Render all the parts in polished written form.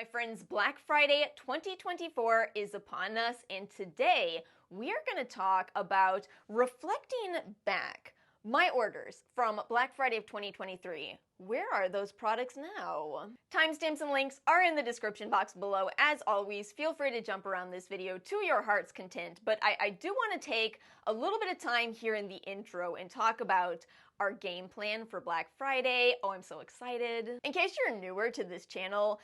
My friends, Black Friday 2024 is upon us, and today we are going to talk about reflecting back. My orders from Black Friday of 2023. Where are those products now? Timestamps and links are in the description box below. As always, feel free to jump around this video to your heart's content, but I do want to take a little bit of time here in the intro and talk about our game plan for Black Friday. Oh, I'm so excited. In case you're newer to this channel,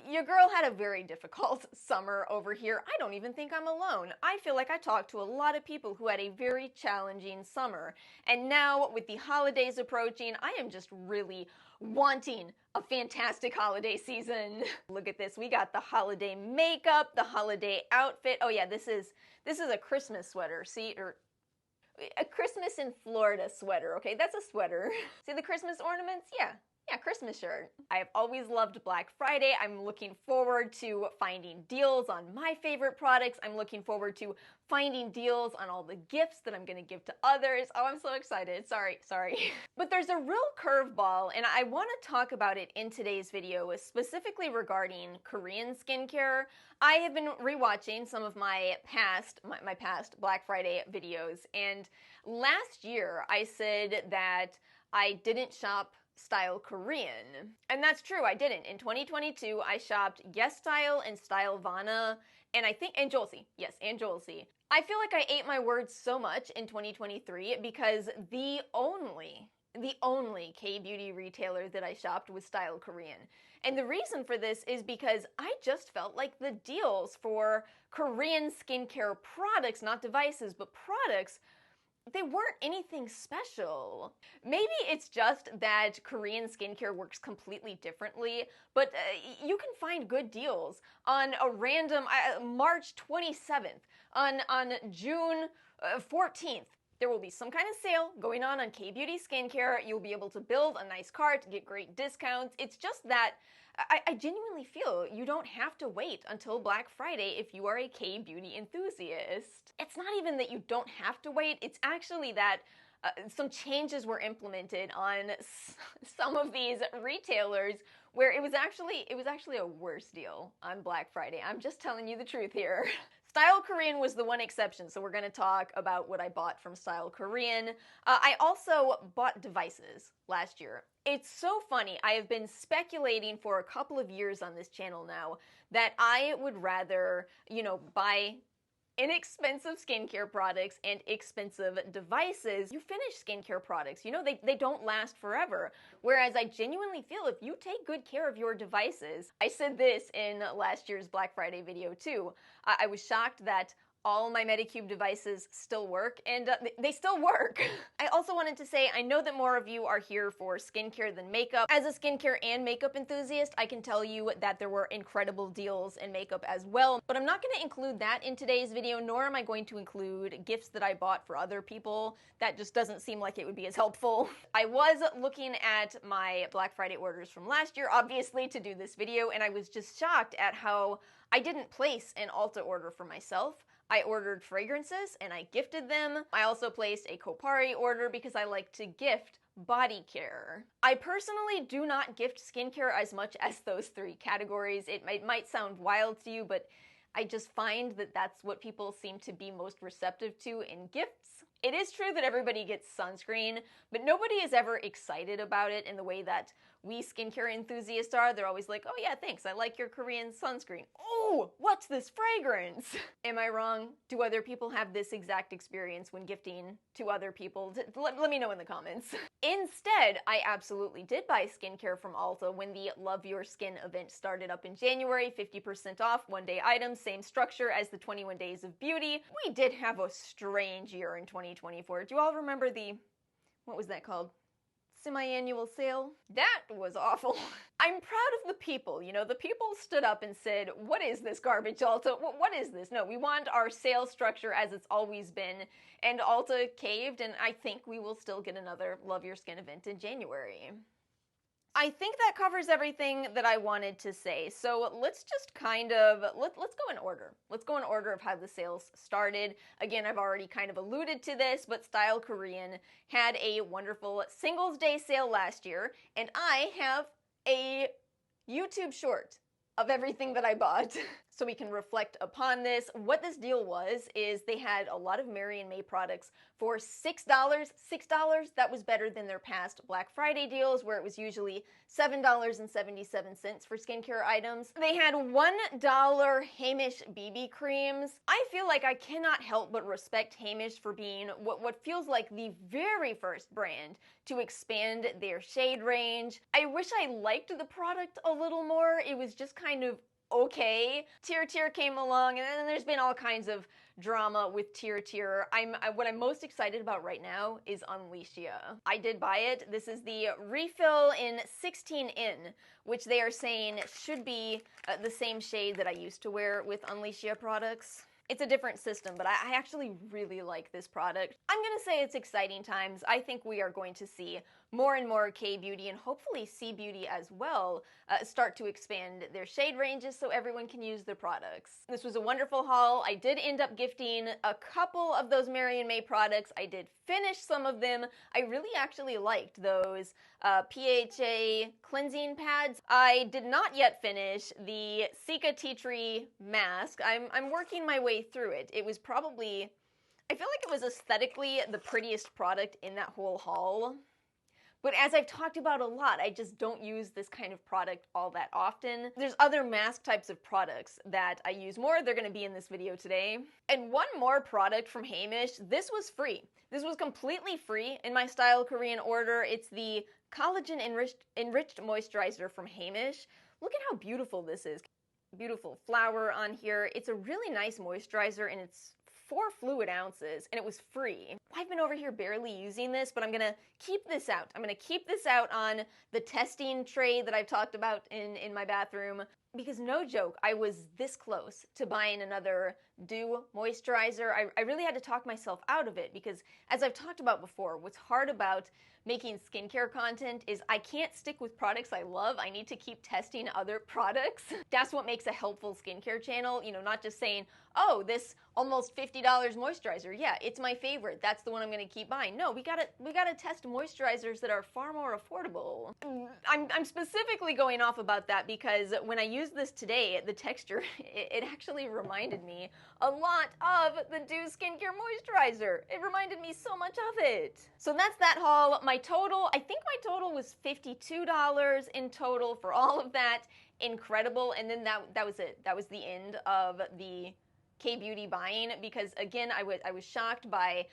your girl had a very difficult summer over here. I don't even think I'm alone. I feel like I talked to a lot of people who had a very challenging summer. And now, with the holidays approaching, I am just really wanting a fantastic holiday season. Look at this. We got the holiday makeup, the holiday outfit. Oh yeah, this is a Christmas sweater. See, or a Christmas in Florida sweater, okay? That's a sweater. See the Christmas ornaments? Yeah, Christmas shirt. I have always loved Black Friday. I'm looking forward to finding deals on my favorite products. I'm looking forward to finding deals on all the gifts that I'm gonna give to others. Oh, I'm so excited. Sorry. But there's a real curveball, and I wanna talk about it in today's video, specifically regarding Korean skincare. I have been rewatching some of my past Black Friday videos, and last year I said that I didn't shop Stylekorean. And that's true, I didn't. In 2022, I shopped Yesstyle and Stylevana, and Julesy. Yes, and Julesy. I feel like I ate my words so much in 2023 because the only K-beauty retailer that I shopped was Stylekorean. And the reason for this is because I just felt like the deals for Korean skincare products, not devices, but products, they weren't anything special. Maybe it's just that Korean skincare works completely differently, but you can find good deals on a random March 27th, on June 14th. There will be some kind of sale going on kbeauty skincare. You'll be able to build a nice cart, get great discounts. It's just that I genuinely feel you don't have to wait until Black Friday if you are a K-beauty enthusiast. It's not even that you don't have to wait, it's actually that some changes were implemented on some of these retailers where it was actually a worse deal on Black Friday. I'm just telling you the truth here. Stylekorean was the one exception, so we're going to talk about what I bought from Stylekorean. I also bought devices last year. It's so funny, I have been speculating for a couple of years on this channel now that I would rather, buy inexpensive skincare products and expensive devices. You finish skincare products, they don't last forever. Whereas I genuinely feel if you take good care of your devices, I said this in last year's Black Friday video too, I was shocked that all my Medicube devices still work, and they still work. I also wanted to say, I know that more of you are here for skincare than makeup. As a skincare and makeup enthusiast, I can tell you that there were incredible deals in makeup as well, but I'm not going to include that in today's video, nor am I going to include gifts that I bought for other people. That just doesn't seem like it would be as helpful. I was looking at my Black Friday orders from last year, obviously, to do this video, and I was just shocked at how I didn't place an Ulta order for myself. I ordered fragrances and I gifted them. I also placed a Kopari order because I like to gift body care. I personally do not gift skincare as much as those three categories. It might sound wild to you, but I just find that that's what people seem to be most receptive to in gifts. It is true that everybody gets sunscreen, but nobody is ever excited about it in the way that we skincare enthusiasts are. They're always like, oh yeah, thanks, I like your Korean sunscreen. Oh, what's this fragrance? Am I wrong? Do other people have this exact experience when gifting to other people? Let me know in the comments. Instead, I absolutely did buy skincare from Ulta when the Love Your Skin event started up in January, 50% off, one-day items, same structure as the 21 Days of Beauty. We did have a strange year in 2024. Do you all remember what was that called? Semi-annual sale? That was awful. I'm proud of the people, the people stood up and said, what is this garbage, Ulta? What is this? No, we want our sales structure as it's always been, and Ulta caved, and I think we will still get another Love Your Skin event in January. I think that covers everything that I wanted to say, so let's just let's go in order. Let's go in order of how the sales started. Again, I've already kind of alluded to this, but Stylekorean had a wonderful Singles Day sale last year, and I have a YouTube short of everything that I bought. So we can reflect upon this. What this deal was is they had a lot of Mary and May products for $6. $6, that was better than their past Black Friday deals where it was usually $7.77 for skincare items. They had $1 Hamish BB creams. I feel like I cannot help but respect Hamish for being what feels like the very first brand to expand their shade range. I wish I liked the product a little more. It was just kind of okay. Tear came along, and then there's been all kinds of drama with Tear. What I'm most excited about right now is Unleashia. I did buy it. This is the refill in 16 in, which they are saying should be the same shade that I used to wear with Unleashia products. It's a different system, but I actually really like this product. I'm gonna say it's exciting times. I think we are going to see more and more K-beauty and hopefully C-beauty as well start to expand their shade ranges so everyone can use their products. This was a wonderful haul. I did end up gifting a couple of those Mary and May products. I did finish some of them. I really actually liked those PHA cleansing pads. I did not yet finish the Cica Tea Tree mask. I'm working my way through it. It was probably, I feel like it was aesthetically the prettiest product in that whole haul. But as I've talked about a lot, I just don't use this kind of product all that often. There's other mask types of products that I use more. They're going to be in this video today. And one more product from Hamish. This was free. This was completely free in my Stylekorean order. It's the Collagen Enriched Moisturizer from Hamish. Look at how beautiful this is. Beautiful flower on here. It's a really nice moisturizer, and it's 4 fluid ounces, and it was free. I've been over here barely using this, but I'm gonna keep this out. I'm gonna keep this out on the testing tray that I've talked about in my bathroom, because no joke, I was this close to buying another Dew moisturizer. I really had to talk myself out of it, because as I've talked about before, what's hard about making skincare content is I can't stick with products I love. I need to keep testing other products. That's what makes a helpful skincare channel, you know, not just saying, oh, this almost $50 moisturizer, yeah, it's my favorite, that's the one I'm gonna keep buying. No, we gotta test moisturizers that are far more affordable. I'm specifically going off about that because when I used this today, the texture, it actually reminded me a lot of the Dew Skincare Moisturizer. It reminded me so much of it. So that's that haul. My total, I think my total was $52 in total for all of that. Incredible. And then that was it. That was the end of the K-beauty buying, because again, I was shocked by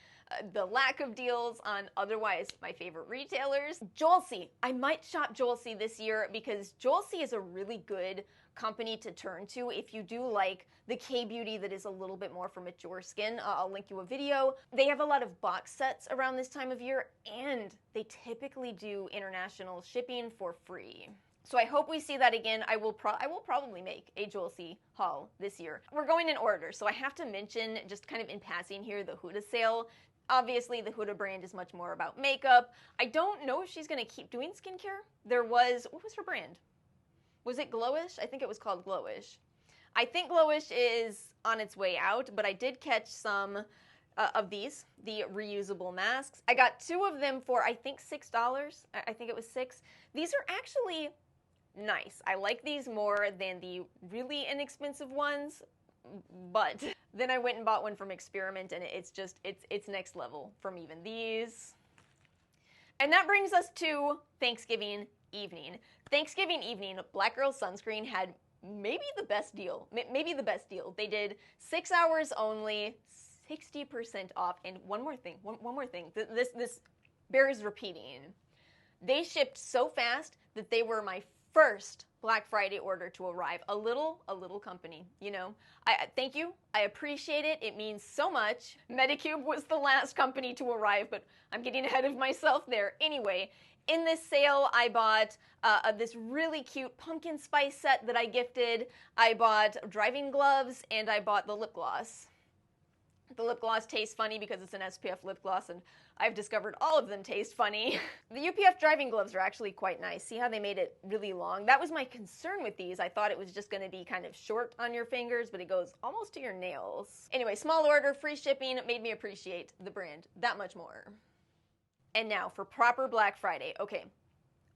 the lack of deals on otherwise my favorite retailers. Jolcy. I might shop Jolcy this year because Jolcy is a really good company to turn to if you do like the K-beauty that is a little bit more for mature skin. I'll link you a video. They have a lot of box sets around this time of year, and they typically do international shipping for free. So I hope we see that again. I will probably make a Jolcy haul this year. We're going in order, so I have to mention, just kind of in passing here, the Huda sale. Obviously, the Huda brand is much more about makeup. I don't know if she's going to keep doing skincare. What was her brand? Was it Glowish? I think it was called Glowish. I think Glowish is on its way out, but I did catch some of these, the reusable masks. I got 2 of them for, I think, $6. I think it was $6. These are actually nice. I like these more than the really inexpensive ones, but then I went and bought one from Experiment, and it's next level from even these. And that brings us to Thanksgiving evening. Thanksgiving evening, Black Girl Sunscreen had maybe the best deal. Maybe the best deal. They did 6 hours only, 60% off, and one more thing. This bears repeating. They shipped so fast that they were my first Black Friday order to arrive. A little company, you know. Thank you. I appreciate it. It means so much. Medicube was the last company to arrive, but I'm getting ahead of myself there. Anyway, in this sale, I bought this really cute pumpkin spice set that I gifted. I bought driving gloves, and I bought the lip gloss. The lip gloss tastes funny because it's an SPF lip gloss, and I've discovered all of them taste funny. The UPF driving gloves are actually quite nice. See how they made it really long? That was my concern with these. I thought it was just going to be kind of short on your fingers, but it goes almost to your nails. Anyway, small order, free shipping, made me appreciate the brand that much more. And now for proper Black Friday. Okay,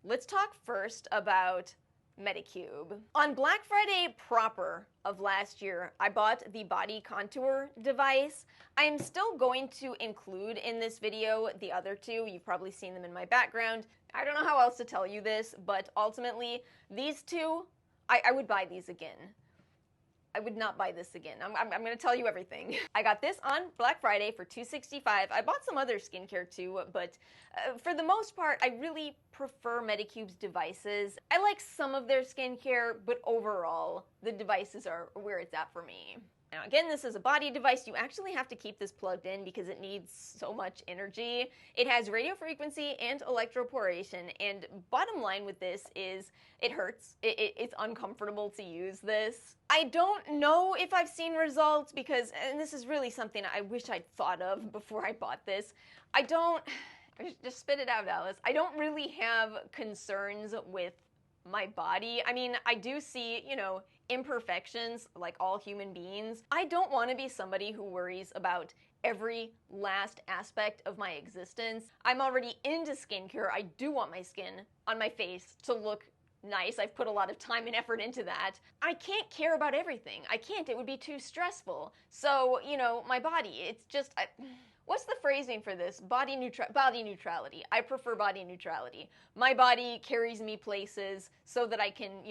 let's talk first about Medicube. On Black Friday proper of last year, I bought the body contour device. I am still going to include in this video the other two. You've probably seen them in my background. I don't know how else to tell you this, but ultimately, these two, I would buy these again. I would not buy this again. I'm going to tell you everything. I got this on Black Friday for $265. I bought some other skincare too, but for the most part, I really prefer Medicube's devices. I like some of their skincare, but overall, the devices are where it's at for me. Now again, this is a body device. You actually have to keep this plugged in because it needs so much energy. It has radio frequency and electroporation, and bottom line with this is it hurts. It's uncomfortable to use this. I don't know if I've seen results because, and this is really something I wish I'd thought of before I bought this, just spit it out, Alice. I don't really have concerns with my body. I mean, I do see, imperfections like all human beings. I don't want to be somebody who worries about every last aspect of my existence. I'm already into skincare. I do want my skin on my face to look nice. I've put a lot of time and effort into that. I can't care about everything. I can't. It would be too stressful. So, my body, it's just... What's the phrasing for this? Body neutrality. I prefer body neutrality. My body carries me places so that I can,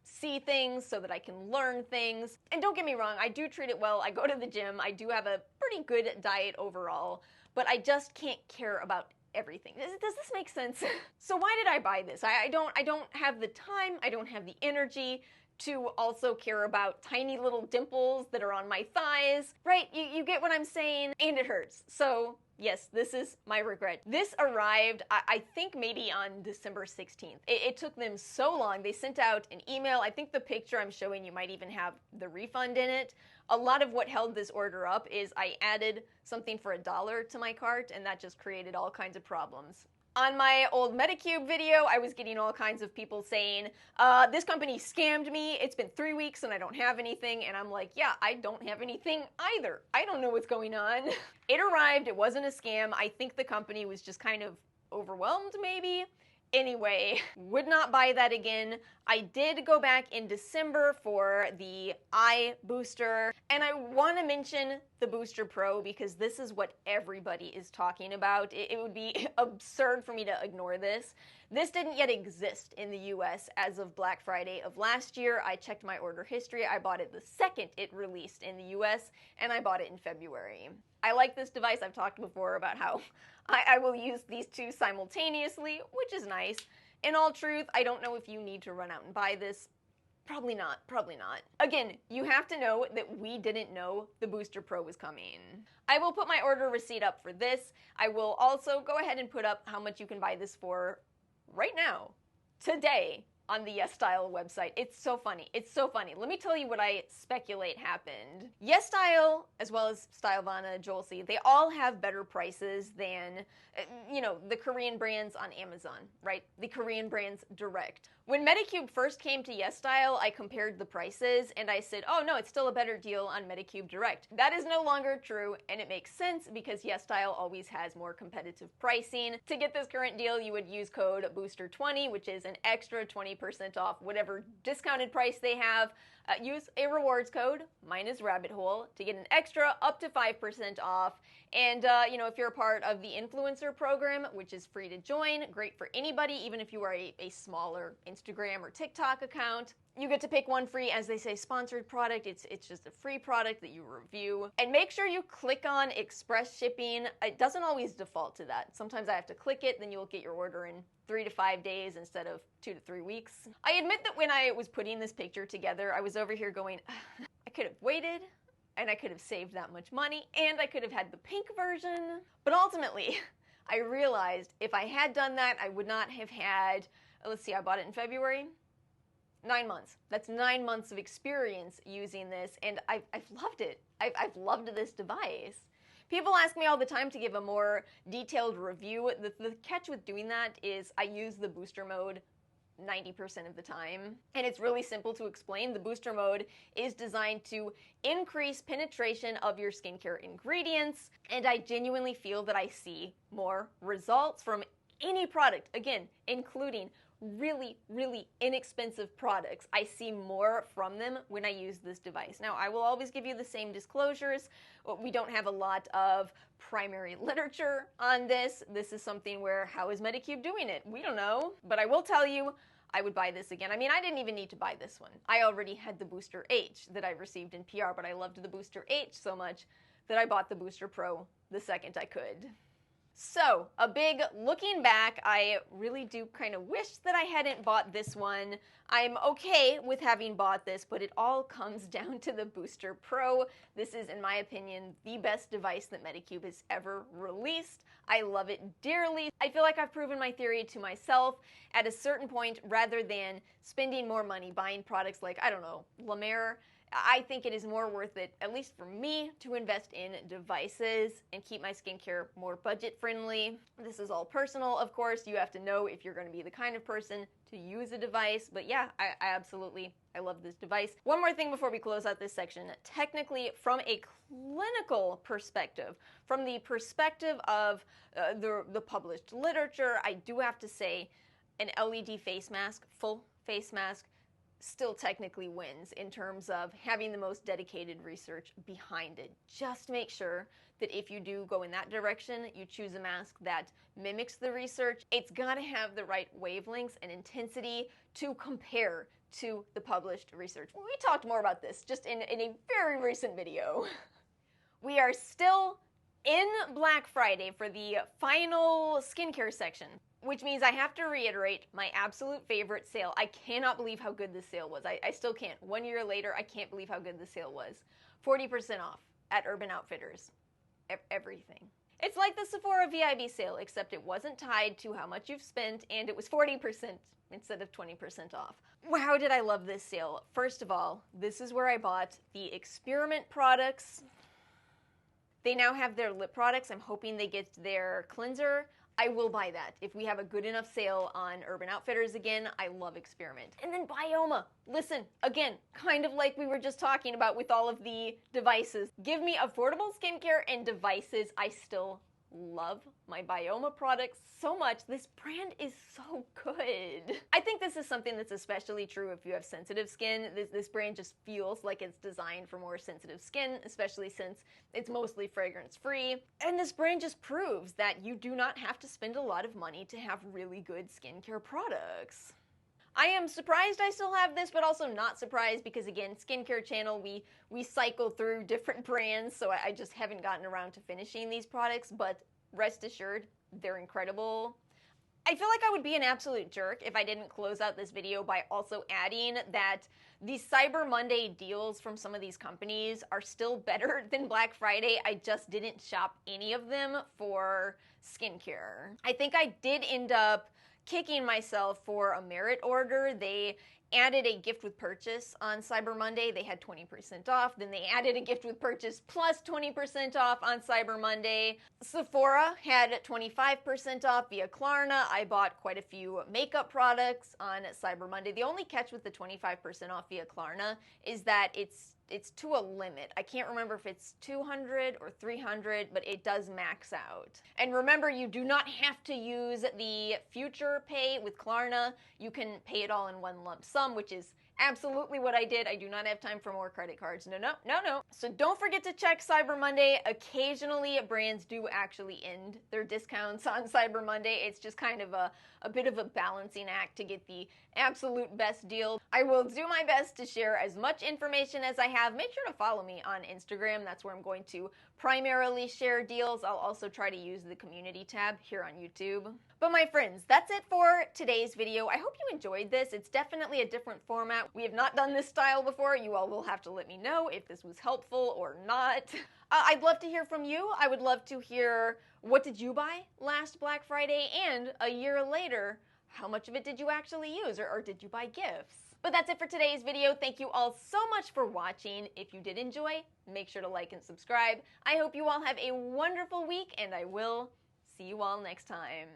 see things, so that I can learn things. And don't get me wrong, I do treat it well. I go to the gym. I do have a pretty good diet overall, but I just can't care about everything. Does this make sense? So why did I buy this? I don't have the time. I don't have the energy to also care about tiny little dimples that are on my thighs, right? You get what I'm saying? And it hurts. So yes, this is my regret. This arrived, I think maybe on December 16th. It took them so long. They sent out an email. I think the picture I'm showing you might even have the refund in it. A lot of what held this order up is I added something for $1 to my cart, and that just created all kinds of problems. On my old Medicube video, I was getting all kinds of people saying, this company scammed me, it's been 3 weeks and I don't have anything, and I'm like, yeah, I don't have anything either. I don't know what's going on. It arrived, it wasn't a scam. I think the company was just kind of overwhelmed, maybe. Anyway, would not buy that again. I did go back in December for the eye booster, and I want to mention the Booster Pro because this is what everybody is talking about. It would be absurd for me to ignore this. This didn't yet exist in the US as of Black Friday of last year. I checked my order history. I bought it the second it released in the US, and I bought it in February. I like this device. I've talked before about how I will use these two simultaneously, which is nice. In all truth, I don't know if you need to run out and buy this. Probably not, probably not. Again, you have to know that we didn't know the Booster Pro was coming. I will put my order receipt up for this. I will also go ahead and put up how much you can buy this for right now, today, on the Yesstyle website. It's so funny. It's so funny. Let me tell you what I speculate happened. Yesstyle, as well as Stylevana, Jolcy, they all have better prices than, the Korean brands on Amazon, right? The Korean brands direct. When Medicube first came to Yesstyle, I compared the prices and I said, oh no, it's still a better deal on Medicube Direct. That is no longer true, and it makes sense because Yesstyle always has more competitive pricing. To get this current deal, you would use code BOOSTER20, which is an extra 20% off whatever discounted price they have. Use a rewards code, mine is RabbitHole, to get an extra up to 5% off. And, if you're a part of the influencer program, which is free to join, great for anybody, even if you are a smaller Instagram or TikTok account. You get to pick one free, as they say, sponsored product. It's just a free product that you review. And make sure you click on express shipping. It doesn't always default to that. Sometimes I have to click it, then you'll get your order in 3 to 5 days instead of 2 to 3 weeks. I admit that when I was putting this picture together, I was over here going, I could have waited, and I could have saved that much money, and I could have had the pink version. But ultimately, I realized if I had done that, I would not have had, let's see, I bought it in February. 9 months. That's 9 months of experience using this, and I've loved it. I've loved this device. People ask me all the time to give a more detailed review. The catch with doing that is I use the booster mode 90% of the time. And it's really simple to explain. The booster mode is designed to increase penetration of your skincare ingredients, and I genuinely feel that I see more results from any product, again, including really, really inexpensive products, I see more from them when I use this device. Now, I will always give you the same disclosures. We don't have a lot of primary literature on this. This is something where, how is Medicube doing it? We don't know. But I will tell you, I would buy this again. I mean, I didn't even need to buy this one. I already had the Booster H that I received in PR, but I loved the Booster H so much that I bought the Booster Pro the second I could. So, a big looking back, I really do kind of wish that I hadn't bought this one. I'm okay with having bought this, but it all comes down to the Booster Pro. This is, in my opinion, the best device that Medicube has ever released. I love it dearly. I feel like I've proven my theory to myself at a certain point, rather than spending more money buying products like, I don't know, La Mer. I think it is more worth it, at least for me, to invest in devices and keep my skincare more budget friendly. This is all personal, of course. You have to know if you're going to be the kind of person to use a device. But yeah, I love this device. One more thing before we close out this section. Technically, from a clinical perspective, from the perspective of the published literature, I do have to say an LED face mask, full face mask, still technically wins in terms of having the most dedicated research behind it. Just make sure that if you do go in that direction, you choose a mask that mimics the research. It's got to have the right wavelengths and intensity to compare to the published research. We talked more about this just in a very recent video. We are still in Black Friday for the final skincare section, which means I have to reiterate my absolute favorite sale. I cannot believe how good this sale was. I still can't. 1 year later, I can't believe how good the sale was. 40% off at Urban Outfitters. Everything. It's like the Sephora VIB sale, except it wasn't tied to how much you've spent, and it was 40% instead of 20% off. Wow, did I love this sale. First of all, this is where I bought the Experiment products. They now have their lip products. I'm hoping they get their cleanser. I will buy that. If we have a good enough sale on Urban Outfitters again, I love Experiment. And then Bioma. Listen, again, kind of like we were just talking about with all of the devices. Give me affordable skincare and devices. I still love my Bioma products so much. This brand is so good. I think this is something that's especially true if you have sensitive skin. This brand just feels like it's designed for more sensitive skin, especially since it's mostly fragrance-free. And this brand just proves that you do not have to spend a lot of money to have really good skincare products. I am surprised I still have this, but also not surprised because, again, skincare channel, we cycle through different brands, so I just haven't gotten around to finishing these products, but rest assured, they're incredible. I feel like I would be an absolute jerk if I didn't close out this video by also adding that the Cyber Monday deals from some of these companies are still better than Black Friday. I just didn't shop any of them for skincare. I think I did end up kicking myself for a merit order. They added a gift with purchase on Cyber Monday. They had 20% off. Then they added a gift with purchase plus 20% off on Cyber Monday. Sephora had 25% off via Klarna. I bought quite a few makeup products on Cyber Monday. The only catch with the 25% off via Klarna is that it's to a limit. I can't remember if it's 200 or 300, but it does max out. And remember, you do not have to use the future pay with Klarna. You can pay it all in one lump sum, which is absolutely what I did. I do not have time for more credit cards. No. So don't forget to check Cyber Monday. Occasionally, brands do actually end their discounts on Cyber Monday. It's just kind of a bit of a balancing act to get the absolute best deal. I will do my best to share as much information as I have. Make sure to follow me on Instagram. That's where I'm going to primarily share deals. I'll also try to use the community tab here on YouTube. But my friends, that's it for today's video. I hope you enjoyed this. It's definitely a different format. We have not done this style before. You all will have to let me know if this was helpful or not. I'd love to hear from you. I would love to hear, what did you buy last Black Friday? And a year later, how much of it did you actually use, or did you buy gifts? But that's it for today's video. Thank you all so much for watching. If you did enjoy, make sure to like and subscribe. I hope you all have a wonderful week, and I will see you all next time.